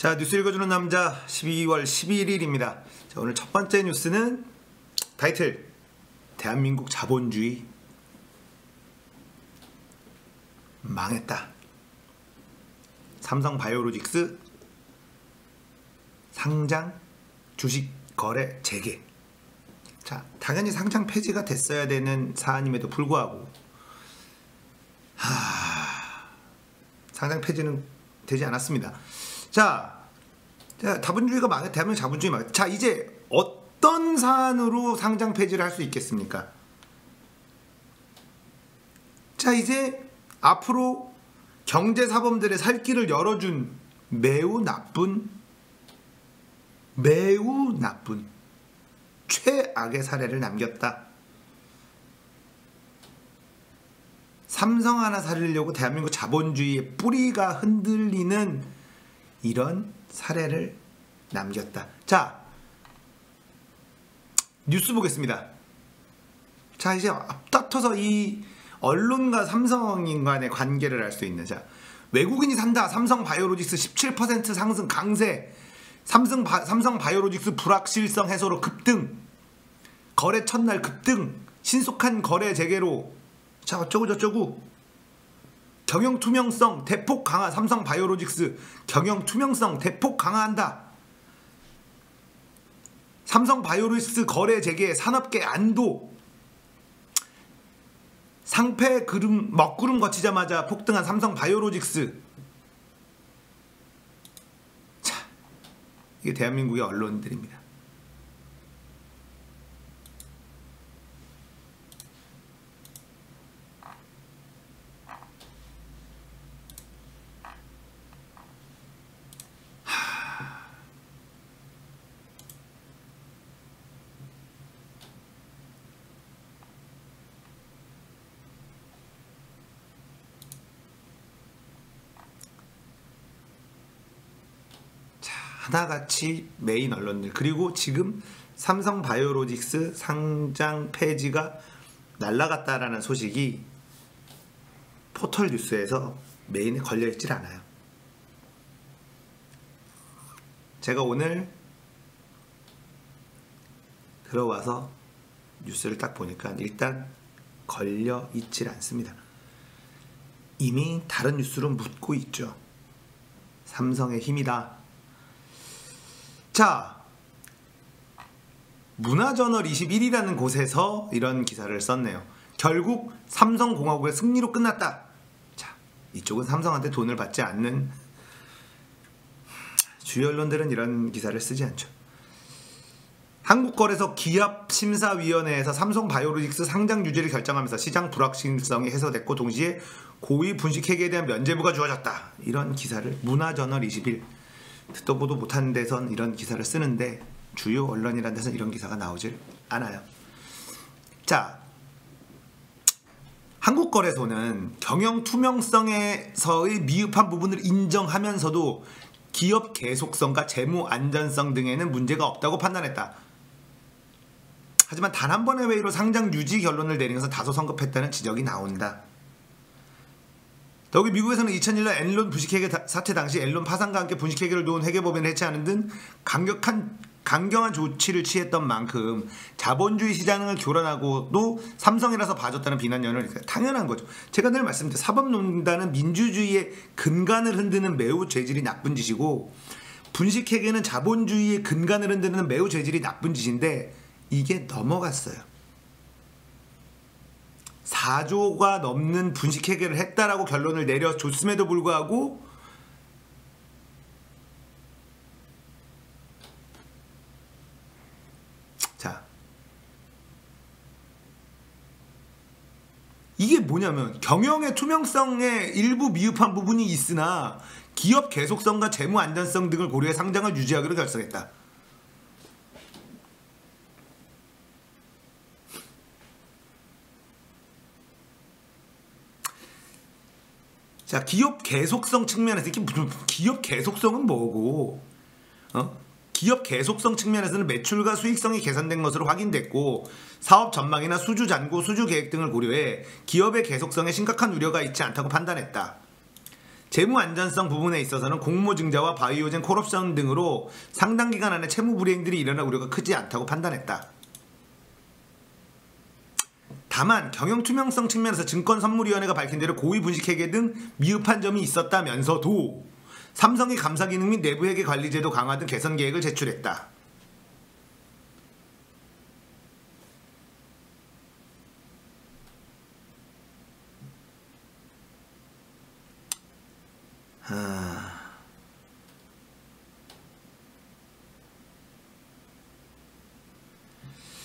자, 뉴스 읽어주는 남자 12월 11일입니다. 자, 오늘 첫 번째 뉴스는 타이틀 대한민국 자본주의 망했다. 삼성바이오로직스 상장 주식 거래 재개. 자, 당연히 상장 폐지가 됐어야 되는 사안임에도 불구하고 상장 폐지는 되지 않았습니다. 자, 자본주의가 망했다. 대한민국 자본주의 망했다. 자, 이제 어떤 사안으로 상장 폐지를 할 수 있겠습니까? 자, 이제 앞으로 경제사범들의 살 길을 열어준 매우 나쁜 최악의 사례를 남겼다. 삼성 하나 살리려고 대한민국 자본주의의 뿌리가 흔들리는 이런 사례를 남겼다. 자, 뉴스 보겠습니다. 자, 이제 앞다퉈서 이 언론과 삼성 간의 관계를 알 수 있는. 자, 외국인이 산다. 삼성바이오로직스 17% 상승 강세. 삼성바이오로직스 불확실성 해소로 급등. 거래 첫날 급등. 신속한 거래 재개로. 자, 어쩌고 경영 투명성 대폭 강화. 삼성바이오로직스 경영 투명성 대폭 강화한다. 삼성바이오로직스 거래 재개 산업계 안도. 상패 먹구름 거치자마자 폭등한 삼성바이오로직스. 자, 이게 대한민국의 언론들입니다. 하나같이 메인 언론들, 그리고 지금 삼성바이오로직스 상장 폐지가 날라갔다라는 소식이 포털 뉴스에서 메인에 걸려있질 않아요. 제가 오늘 들어와서 뉴스를 딱 보니까 일단 걸려있질 않습니다. 이미 다른 뉴스로 묻고 있죠. 삼성의 힘이다. 자, 문화저널 21이라는 곳에서 이런 기사를 썼네요. 결국 삼성공화국의 승리로 끝났다. 자, 이쪽은 삼성한테 돈을 받지 않는 주요 언론들은 이런 기사를 쓰지 않죠. 한국거래소 기업심사위원회에서 삼성바이오로직스 상장 유지를 결정하면서 시장 불확실성이 해소됐고 동시에 고위 분식회계에 대한 면죄부가 주어졌다. 이런 기사를 문화저널 21, 듣도 보도 못하는 데선 이런 기사를 쓰는데 주요 언론이라는 데선 이런 기사가 나오질 않아요. 자, 한국거래소는 경영 투명성에서의 미흡한 부분을 인정하면서도 기업 계속성과 재무 안전성 등에는 문제가 없다고 판단했다. 하지만 단 한 번의 회의로 상장 유지 결론을 내리면서 다소 성급했다는 지적이 나온다. 더욱이 미국에서는 2001년 엔론 부식회계 사태 당시 엔론 파산과 함께 분식회계를 도운 회계법인을 해체하는 등 강경한 조치를 취했던 만큼 자본주의 시장을 교란하고도 삼성이라서 봐줬다는 비난연을 당연한 거죠. 제가 늘 말씀드린 사법농단은 민주주의의 근간을 흔드는 매우 죄질이 나쁜 짓이고 분식회계는 자본주의의 근간을 흔드는 매우 죄질이 나쁜 짓인데 이게 넘어갔어요. 4조가 넘는 분식회계를 했다라고 결론을 내려줬음에도 불구하고 자, 이게 뭐냐면 경영의 투명성에 일부 미흡한 부분이 있으나 기업 계속성과 재무 안전성 등을 고려해 상장을 유지하기로 결정했다. 자, 기업 계속성 측면에서 이게 무슨 기업 계속성은 뭐고? 기업 계속성 측면에서는 매출과 수익성이 개선된 것으로 확인됐고 사업 전망이나 수주 잔고, 수주 계획 등을 고려해 기업의 계속성에 심각한 우려가 있지 않다고 판단했다. 재무 안전성 부분에 있어서는 공모증자와 바이오젠 콜옵션 등으로 상당 기간 안에 채무 불이행들이 일어날 우려가 크지 않다고 판단했다. 다만 경영 투명성 측면에서 증권선물위원회가 밝힌 대로 고의 분식회계 등 미흡한 점이 있었다면서도 삼성이 감사 기능 및 내부 회계 관리 제도 강화 등 개선 계획을 제출했다.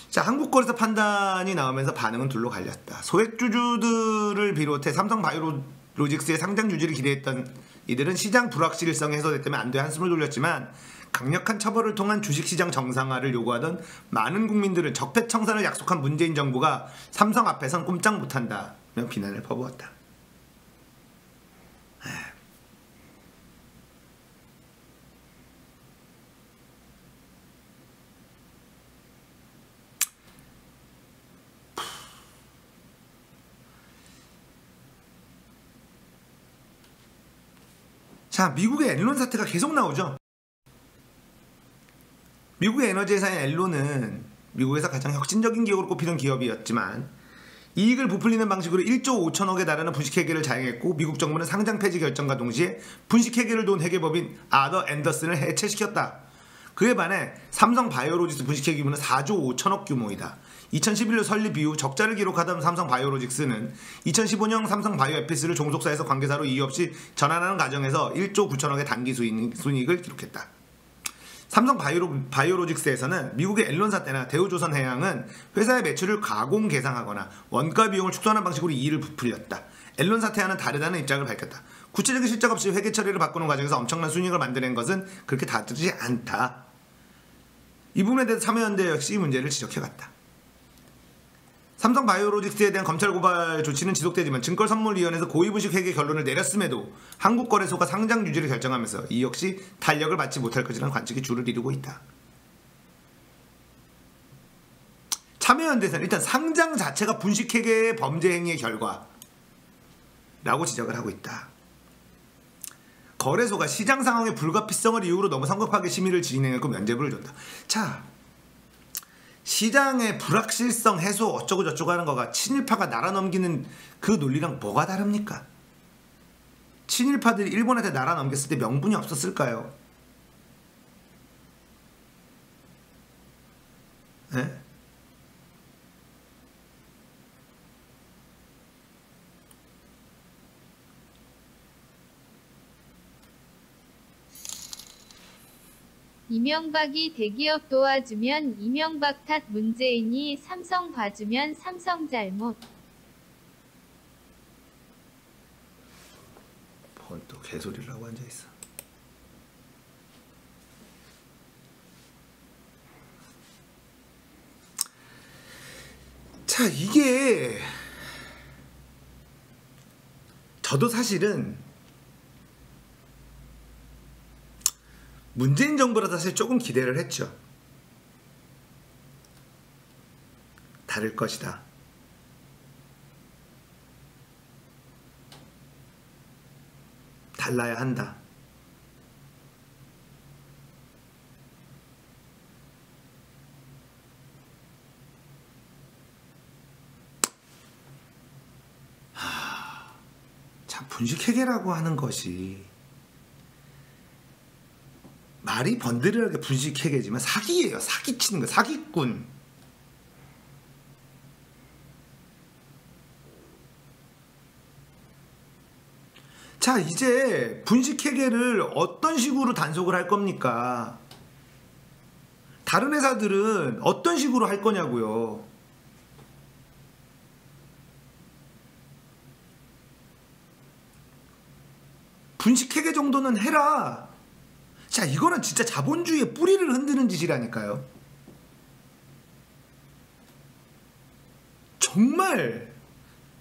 자, 한국거래소 판단이 나오면서 반응은 둘로 갈렸다. 소액주주들을 비롯해 삼성바이오로직스의 상장 유지를 기대했던 이들은 시장 불확실성이 해소됐기 때문에 안돼 한숨을 돌렸지만 강력한 처벌을 통한 주식시장 정상화를 요구하던 많은 국민들은 적폐청산을 약속한 문재인 정부가 삼성 앞에선 꼼짝 못한다며 비난을 퍼부었다. 자, 미국의 엔론 사태가 계속 나오죠. 미국의 에너지 회사인 엔론은 미국에서 가장 혁신적인 기업으로 꼽히던 기업이었지만 이익을 부풀리는 방식으로 1조 5천억에 달하는 분식회계를 자행했고 미국 정부는 상장 폐지 결정과 동시에 분식회계를 도운 회계법인 아더 앤더슨을 해체시켰다. 그에 반해 삼성바이오로직스 분식회계 규모는 4조 5천억 규모이다. 2011년 설립 이후 적자를 기록하던 삼성바이오로직스는 2015년 삼성바이오에피스를 종속사에서 관계사로 이유 없이 전환하는 과정에서 1조 9천억의 단기 순이익을 기록했다. 삼성바이오로직스에서는 미국의 엔론 사태나 대우조선해양은 회사의 매출을 가공 계상하거나 원가 비용을 축소하는 방식으로 이익을 부풀렸다. 엔론 사태와는 다르다는 입장을 밝혔다. 구체적인 실적 없이 회계 처리를 바꾸는 과정에서 엄청난 순이익을 만드는 것은 그렇게 다르지 않다. 이 부분에 대해서 참여연대 역시 문제를 지적해갔다. 삼성바이오로직스에 대한 검찰 고발 조치는 지속되지만 증권선물위원회에서 고의분식 회계 결론을 내렸음에도 한국거래소가 상장 유지를 결정하면서 이 역시 탄력을 받지 못할 것이라는 관측이 주를 이루고 있다. 참여연대에서는 일단 상장 자체가 분식회계의 범죄 행위의 결과라고 지적을 하고 있다. 거래소가 시장 상황의 불가피성을 이유로 너무 성급하게 심의를 진행했고 면죄부를 줬다. 자, 시장의 불확실성 해소 어쩌고 저쩌고 하는 거가 친일파가 나라 넘기는 그 논리랑 뭐가 다릅니까? 친일파들이 일본한테 나라 넘겼을 때 명분이 없었을까요? 네? 이명박이 대기업 도와주면 이명박 탓, 문재인이 삼성 봐주면 삼성 잘못. 뭔 또 개소리를 하고 앉아있어. 자, 이게 저도 사실은 문재인 정부라 사실 조금 기대를 했죠. 다를 것이다. 달라야 한다. 참, 분식회계라고 하는 것이 말이 번드르하게 분식회계지만 사기예요. 사기치는 거, 사기꾼. 자, 이제 분식회계를 어떤 식으로 단속을 할 겁니까? 다른 회사들은 어떤 식으로 할 거냐고요. 분식회계 정도는 해라. 자, 이거는 진짜 자본주의의 뿌리를 흔드는 짓이라니까요. 정말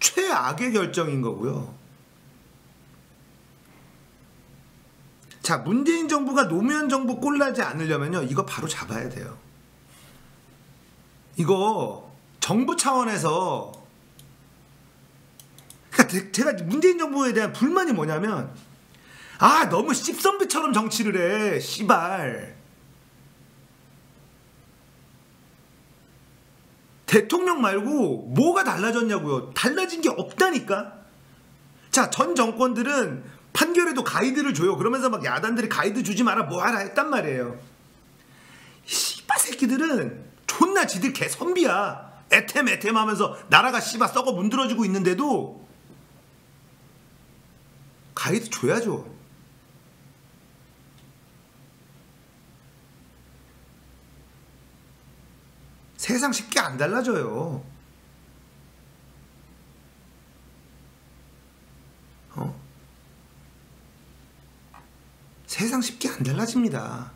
최악의 결정인 거고요. 자, 문재인 정부가 노무현 정부 꼴나지 않으려면요, 이거 바로 잡아야 돼요. 이거 정부 차원에서, 그러니까 제가 문재인 정부에 대한 불만이 뭐냐면 아 너무 씹선비처럼 정치를 해 씨발. 대통령 말고 뭐가 달라졌냐고요. 달라진 게 없다니까. 자, 전 정권들은 판결에도 가이드를 줘요. 그러면서 막 야단들이 가이드 주지 마라 뭐 하라 했단 말이에요. 씨발 새끼들은 존나 지들 개 선비야. 애템 하면서 나라가 씨발 썩어 문드러지고 있는데도 가이드 줘야죠. 세상 쉽게 안 달라져요. 세상 쉽게 안 달라집니다.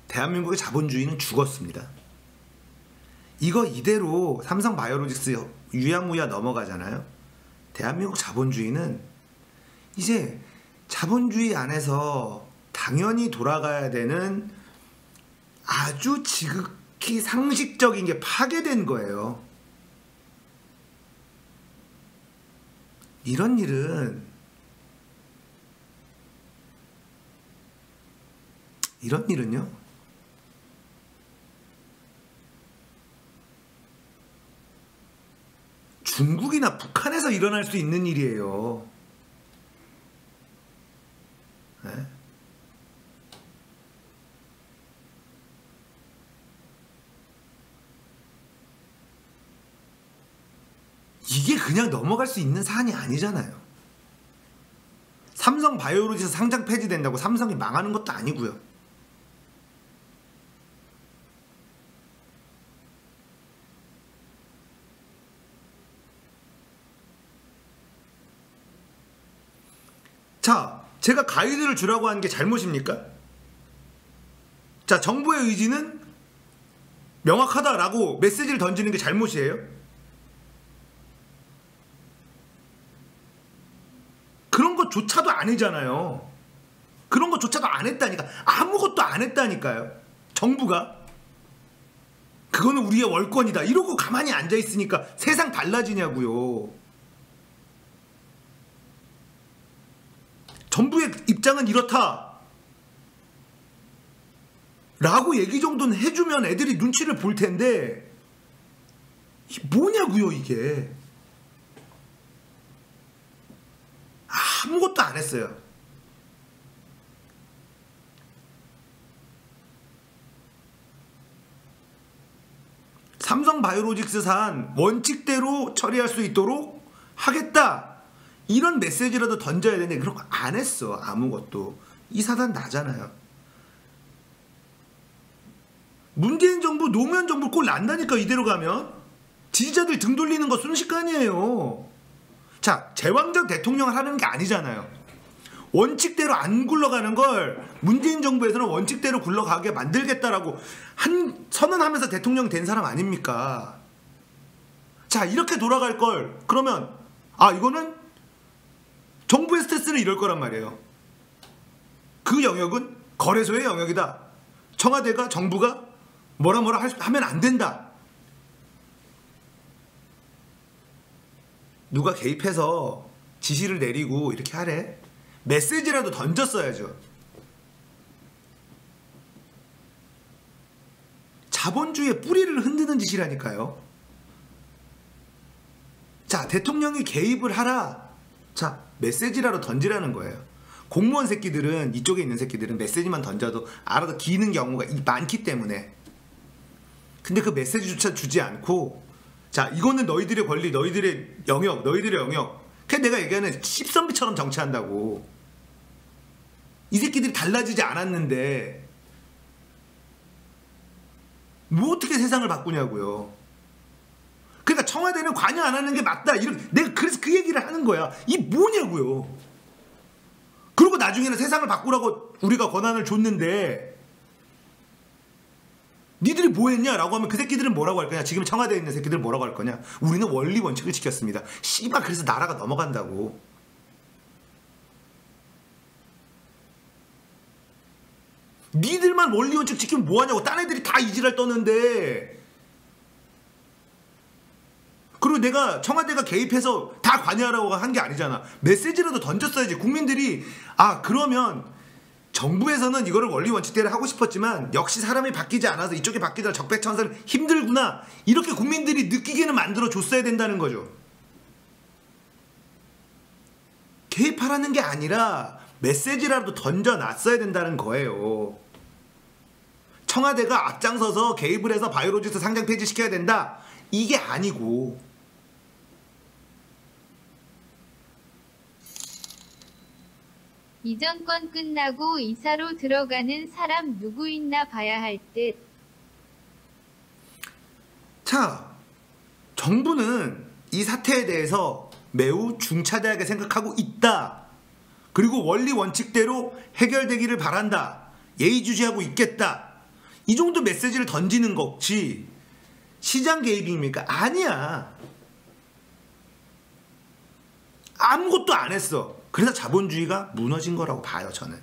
대한민국의 자본주의는 죽었습니다. 이거 이대로 삼성바이오로직스 유야무야 넘어가잖아요. 대한민국 자본주의는 이제 자본주의 안에서 당연히 돌아가야 되는 아주 지극히 상식적인 게 파괴된 거예요. 이런 일은요 중국이나 북한에서 일어날 수 있는 일이에요. 네? 이게 그냥 넘어갈 수 있는 사안이 아니잖아요. 삼성 바이오로직스 상장 폐지된다고 삼성이 망하는 것도 아니고요. 자, 제가 가이드를 주라고 한 게 잘못입니까? 자, 정부의 의지는 명확하다라고 메시지를 던지는 게 잘못이에요? 그런 것조차도 아니잖아요. 그런 것조차도 안 했다니까. 아무것도 안 했다니까요. 정부가. 그거는 우리의 월권이다. 이러고 가만히 앉아있으니까 세상 달라지냐고요. 정부의 입장은 이렇다 라고 얘기 정도는 해주면 애들이 눈치를 볼 텐데 이게 뭐냐고요 이게. 아무것도 안 했어요. 삼성바이오로직스산 원칙대로 처리할 수 있도록 하겠다. 이런 메시지라도 던져야 되는데 그런 거 안 했어. 아무것도. 이 사단 나잖아요. 문재인 정부 노무현 정부 꼴 난다니까 이대로 가면. 지지자들 등 돌리는 거 순식간이에요. 자, 제왕적 대통령을 하는 게 아니잖아요. 원칙대로 안 굴러가는 걸 문재인 정부에서는 원칙대로 굴러가게 만들겠다라고 선언하면서 대통령 된 사람 아닙니까? 자, 이렇게 돌아갈 걸 그러면 이거는 정부의 스탠스는 이럴 거란 말이에요. 그 영역은 거래소의 영역이다. 청와대가 정부가 뭐라 하면 안 된다. 누가 개입해서 지시를 내리고 이렇게 하래? 메시지라도 던졌어야죠. 자본주의의 뿌리를 흔드는 짓이라니까요. 자, 대통령이 개입을 하라. 자, 메시지라도 던지라는 거예요. 공무원 새끼들은, 이쪽에 있는 새끼들은 메시지만 던져도 알아서 기는 경우가 많기 때문에. 근데 그 메시지조차 주지 않고, 자, 이거는 너희들의 권리, 너희들의 영역. 그냥 내가 얘기하는 씹선비처럼 정치한다고. 이 새끼들이 달라지지 않았는데 뭐 어떻게 세상을 바꾸냐고요. 그러니까 청와대는 관여 안 하는 게 맞다. 내가 그래서 그 얘기를 하는 거야. 이 뭐냐고요. 그리고 나중에는 세상을 바꾸라고 우리가 권한을 줬는데 니들이 뭐 했냐라고 하면 그 새끼들은 뭐라고 할 거냐. 지금 청와대에 있는 새끼들은 뭐라고 할 거냐. 우리는 원리 원칙을 지켰습니다. 씨발 그래서 나라가 넘어간다고. 니들만 원리 원칙 지키면 뭐하냐고. 딴 애들이 다 이지랄 떠는데 그리고 내가 청와대가 개입해서 다 관여하라고 한 게 아니잖아. 메시지라도 던졌어야지. 국민들이 그러면 정부에서는 이거를 원리 원칙대로 하고 싶었지만 역시 사람이 바뀌지 않아서 이쪽이 바뀌더라 적폐청산은 힘들구나. 이렇게 국민들이 느끼게는 만들어 줬어야 된다는 거죠. 개입하라는 게 아니라 메시지라도 던져놨어야 된다는 거예요. 청와대가 앞장서서 개입을 해서 바이오로직스 상장 폐지시켜야 된다. 이게 아니고. 이 정권 끝나고 이사로 들어가는 사람 누구 있나 봐야 할 듯. 자, 정부는 이 사태에 대해서 매우 중차대하게 생각하고 있다. 그리고 원리 원칙대로 해결되기를 바란다. 예의주시하고 있겠다. 이 정도 메시지를 던지는 거지. 시장 개입입니까? 아니야. 아무것도 안 했어. 그래서 자본주의가 무너진 거라고 봐요, 저는.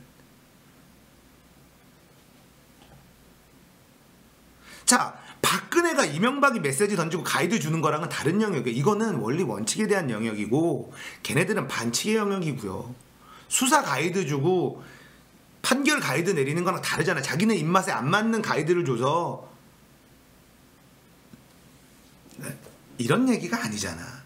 자, 박근혜가 이명박이 메시지 던지고 가이드 주는 거랑은 다른 영역이에요. 이거는 원리 원칙에 대한 영역이고 걔네들은 반칙의 영역이고요. 수사 가이드 주고 판결 가이드 내리는 거랑 다르잖아. 자기네 입맛에 안 맞는 가이드를 줘서 이런 얘기가 아니잖아.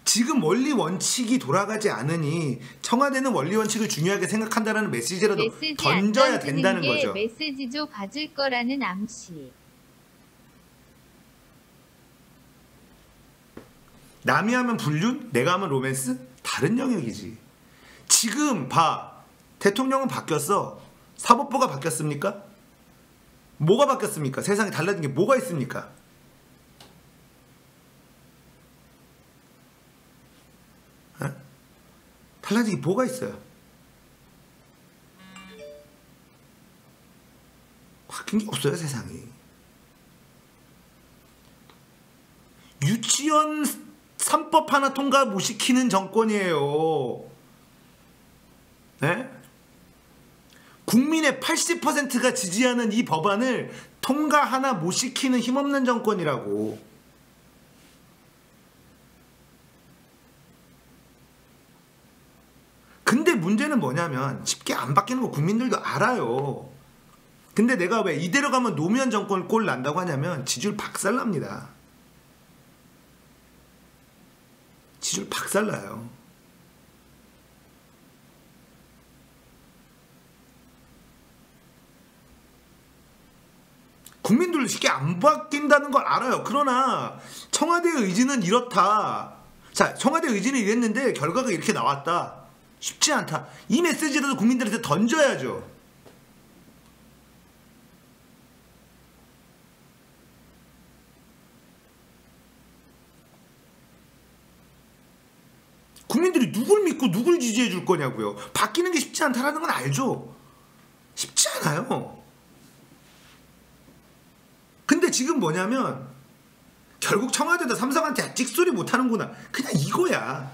지금 원리 원칙이 돌아가지 않으니 청와대는 원리 원칙을 중요하게 생각한다는 메시지라도 메시지 던져야 안 던지는 된다는 게 거죠. 메시지죠. 봐줄 거라는 암시. 남이 하면 불륜, 내가 하면 로맨스? 다른 영역이지. 지금 봐. 대통령은 바뀌었어. 사법부가 바뀌었습니까? 뭐가 바뀌었습니까? 세상에 달라진 게 뭐가 있습니까? 달라진 게 뭐가 있어요? 바뀐 게 없어요, 세상이. 유치원 3법 하나 통과 못 시키는 정권이에요. 네? 국민의 80%가 지지하는 이 법안을 통과 하나 못 시키는 힘없는 정권이라고. 근데 문제는 뭐냐면 쉽게 안 바뀌는 거 국민들도 알아요. 근데 내가 왜 이대로 가면 노무현 정권 꼴 난다고 하냐면 지지율 박살납니다. 지지율 박살나요. 국민들도 쉽게 안 바뀐다는 걸 알아요. 그러나 청와대의 의지는 이렇다. 자, 청와대의 의지는 이랬는데 결과가 이렇게 나왔다. 쉽지 않다. 이 메시지라도 국민들한테 던져야죠. 국민들이 누굴 믿고 누굴 지지해 줄 거냐고요. 바뀌는 게 쉽지 않다라는 건 알죠. 쉽지 않아요. 근데 지금 뭐냐면 결국 청와대도 삼성한테 찍소리 못하는구나. 그냥 이거야.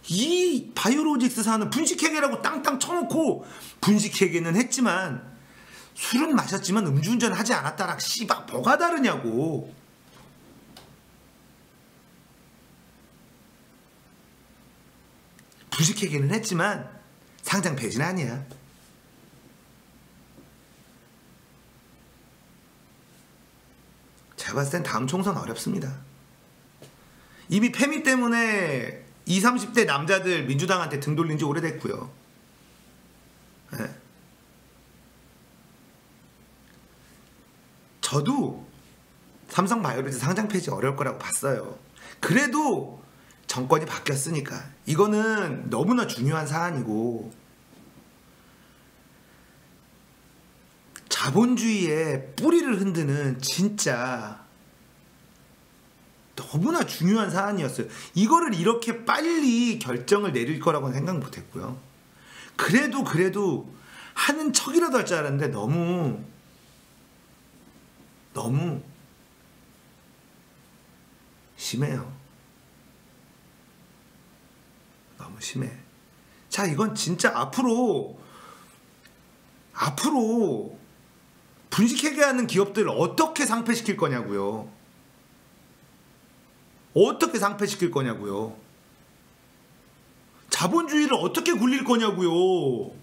이 바이오로직스 사는 분식회계라고 땅땅 쳐놓고 분식회계는 했지만 술은 마셨지만 음주운전 하지 않았다랑 씨발 뭐가 다르냐고. 분식회계는 했지만 상장 폐지는 아니야. 제가 봤을 땐 다음 총선 어렵습니다. 이미 패미 때문에 20, 30대 남자들 민주당한테 등 돌린 지 오래됐고요. 네. 저도 삼성 바이오로직스 상장 폐지 어려울 거라고 봤어요. 그래도 정권이 바뀌었으니까 이거는 너무나 중요한 사안이고 자본주의의 뿌리를 흔드는 진짜 너무나 중요한 사안이었어요. 이거를 이렇게 빨리 결정을 내릴 거라고는 생각 못했고요. 그래도 하는 척이라도 할 줄 알았는데 너무 심해요. 너무 심해. 자, 이건 진짜 앞으로 분식회계 하는 기업들을 어떻게 상폐시킬 거냐고요. 어떻게 상폐시킬 거냐고요. 자본주의를 어떻게 굴릴 거냐고요.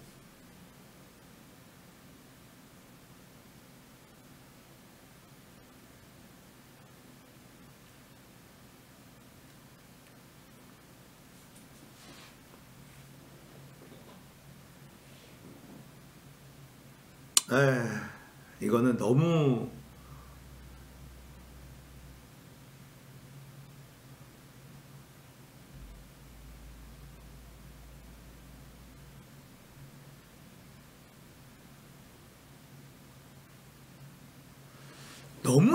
이거는 너무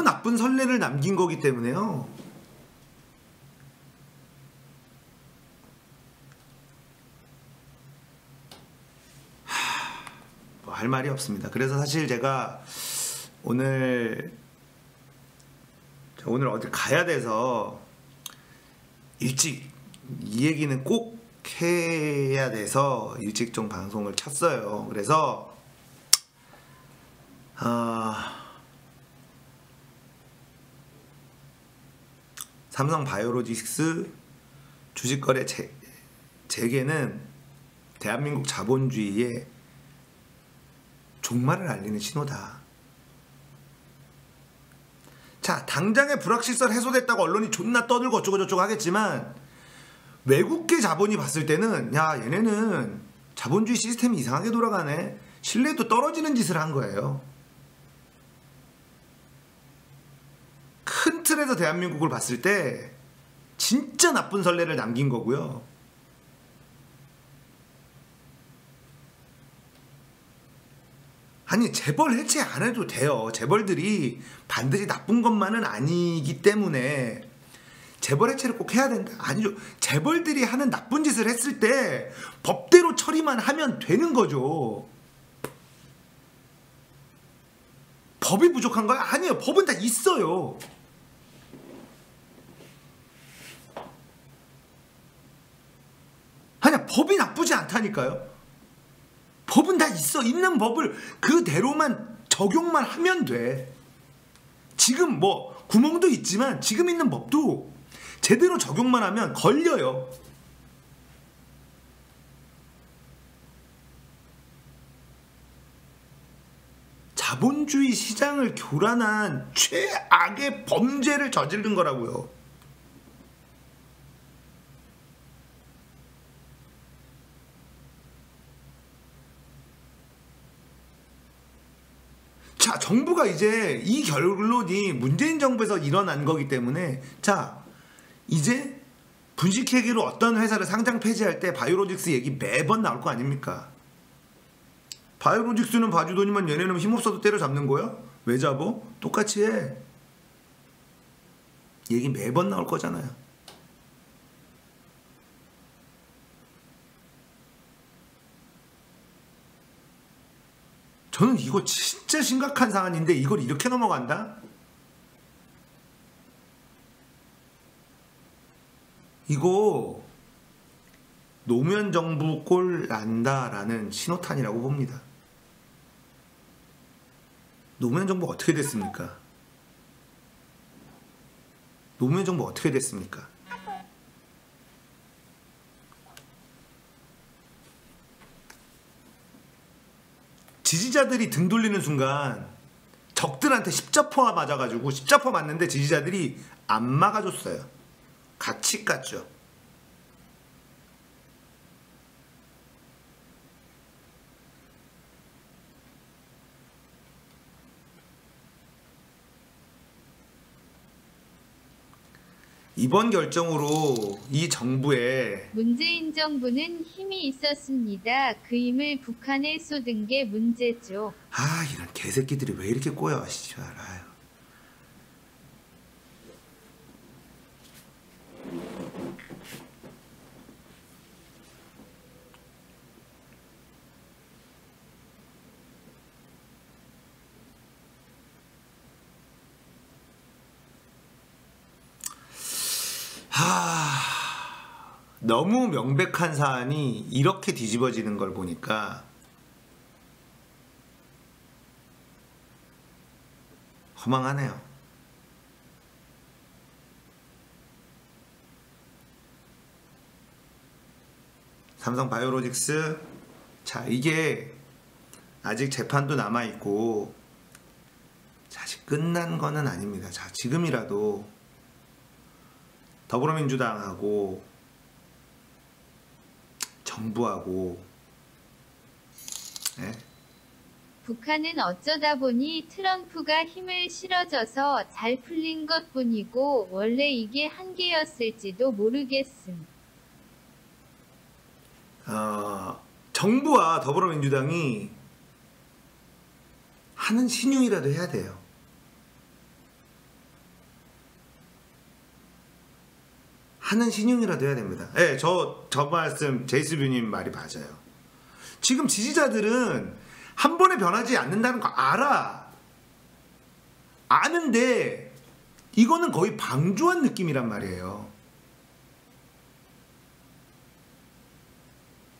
나쁜 선례를 남긴 거기 때문에요. 뭐 할 말이 없습니다. 그래서 사실 제가 오늘 어디 가야 돼서 일찍 이 얘기는 꼭 해야 돼서 일찍 좀 방송을 켰어요. 그래서 삼성바이오로직스 주식거래 재개는 대한민국 자본주의의 종말을 알리는 신호다. 자, 당장의 불확실성 해소됐다고 언론이 존나 떠들고 어쩌고저쩌고 하겠지만 외국계 자본이 봤을 때는 야, 얘네는 자본주의 시스템이 이상하게 돌아가네, 신뢰도 떨어지는 짓을 한 거예요. 큰 틀에서 대한민국을 봤을 때 진짜 나쁜 선례를 남긴 거고요. 아니, 재벌 해체 안 해도 돼요. 재벌들이 반드시 나쁜 것만은 아니기 때문에 재벌 해체를 꼭 해야 된다. 아니죠. 재벌들이 하는 나쁜 짓을 했을 때 법대로 처리만 하면 되는 거죠. 법이 부족한가요? 아니에요. 법은 다 있어요. 아니야, 법이 나쁘지 않다니까요. 법은 다 있어. 있는 법을 그대로만 적용만 하면 돼. 지금 뭐 구멍도 있지만 지금 있는 법도 제대로 적용만 하면 걸려요. 자본주의 시장을 교란한 최악의 범죄를 저지른 거라고요. 자, 정부가 이제 이 결론이 문재인 정부에서 일어난 거기 때문에 자, 이제 분식회계로 어떤 회사를 상장 폐지할 때 바이오로직스 얘기 매번 나올 거 아닙니까? 바이오로직스는 봐주더니만 얘네는 힘없어도 때려잡는 거야? 왜 잡어? 똑같이 해. 얘기 매번 나올 거잖아요. 저는 이거 진짜 심각한 사안인데 이걸 이렇게 넘어간다? 이거 노무현 정부 꼴 난다라는 신호탄이라고 봅니다. 노무현 정부 어떻게 됐습니까? 노무현 정부 어떻게 됐습니까? 지지자들이 등 돌리는 순간 적들한테 십자포가 맞아가지고 십자포 맞는데 지지자들이 안 막아줬어요. 같이 깠죠. 이번 결정으로 이 정부에 문재인 정부는 힘이 있었습니다. 그 힘을 북한에 쏟은 게 문제죠. 아, 이런 개새끼들이 왜 이렇게 꼬여. 씨발. 아유. 너무 명백한 사안이 이렇게 뒤집어지는 걸 보니까 허망하네요. 삼성바이오로직스, 자 이게 아직 재판도 남아있고 아직 끝난 거는 아닙니다. 자 지금이라도 더불어민주당하고 정부하고 북한은 어쩌다 보니 트럼프가 힘을 실어줘서 잘 풀린 것뿐이고 원래 이게 한계였을지도 모르겠음. 정부와 더불어민주당이 하는 신용이라도 해야 돼요. 하는 신용이라도 해야 됩니다. 네, 저 말씀 제이스뷰님 말이 맞아요. 지금 지지자들은 한 번에 변하지 않는다는 거 알아. 아는데 이거는 거의 방조한 느낌이란 말이에요.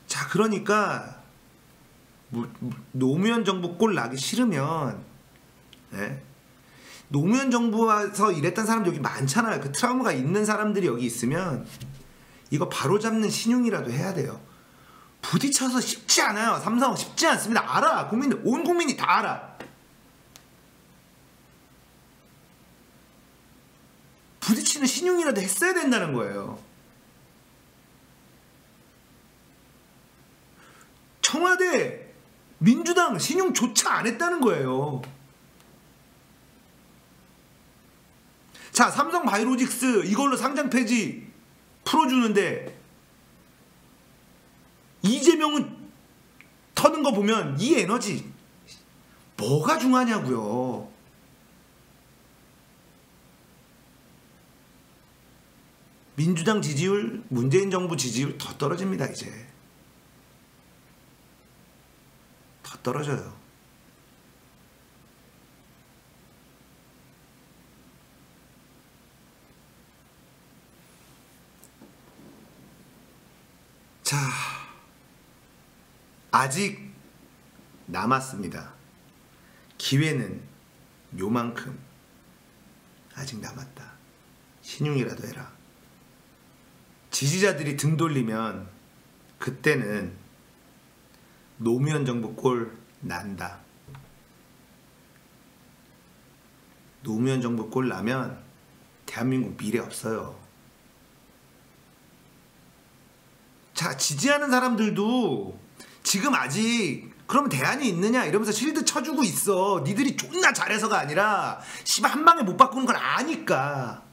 자, 그러니까 노무현 정부 꼴 나기 싫으면, 노무현 정부와서 일했던 사람들 여기 많잖아요. 그 트라우마가 있는 사람들이 여기 있으면 이거 바로잡는 신용이라도 해야 돼요. 부딪혀서 쉽지 않아요. 삼성 쉽지 않습니다. 알아. 국민들, 온 국민이 다 알아. 부딪히는 신용이라도 했어야 된다는 거예요. 청와대, 민주당 신용조차 안 했다는 거예요. 자, 삼성바이오로직스 이걸로 상장 폐지 풀어주는데 이재명은 터는 거 보면 이 에너지 뭐가 중요하냐고요. 민주당 지지율, 문재인 정부 지지율 더 떨어집니다. 이제 더 떨어져요. 자, 아직 남았습니다. 기회는 요만큼 아직 남았다. 신용이라도 해라. 지지자들이 등 돌리면 그때는 노무현 정부 꼴 난다. 노무현 정부 꼴 나면 대한민국 미래 없어요. 자, 지지하는 사람들도 지금 아직 그러면 대안이 있느냐 이러면서 실드 쳐주고 있어. 니들이 존나 잘해서가 아니라 씨발 한 방에 못 바꾸는 걸 아니까.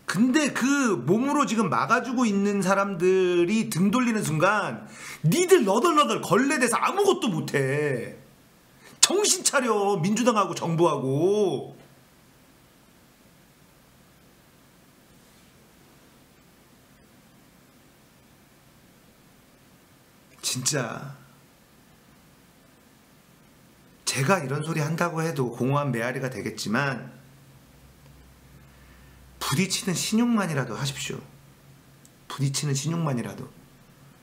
근데 그 몸으로 지금 막아주고 있는 사람들이 등 돌리는 순간 니들 너덜너덜 걸레대서 아무것도 못해. 정신 차려. 민주당하고 정부하고. 진짜 제가 이런 소리 한다고 해도 공허한 메아리가 되겠지만 부딪히는 신용만이라도 하십시오. 부딪히는 신용만이라도.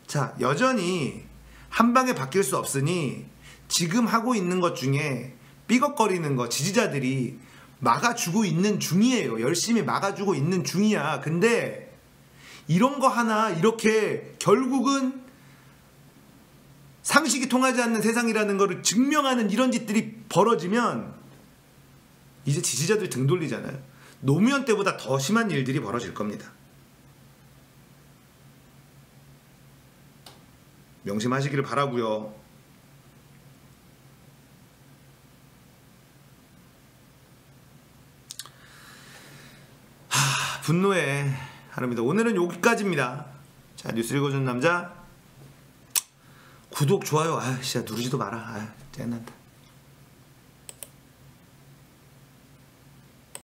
자, 여전히 한 방에 바뀔 수 없으니 지금 하고 있는 것 중에 삐걱거리는 거 지지자들이 막아주고 있는 중이에요. 열심히 막아주고 있는 중이야. 근데 이런 거 하나 이렇게 결국은 상식이 통하지 않는 세상이라는 거를 증명하는 이런 짓들이 벌어지면 이제 지지자들 등 돌리잖아요. 노무현 때보다 더 심한 일들이 벌어질 겁니다. 명심하시기를 바라고요. 분노의 하루입니다. 오늘은 여기까지입니다. 자, 뉴스 읽어주는 남자 구독, 좋아요, 진짜 누르지도 마라. 짜증난다.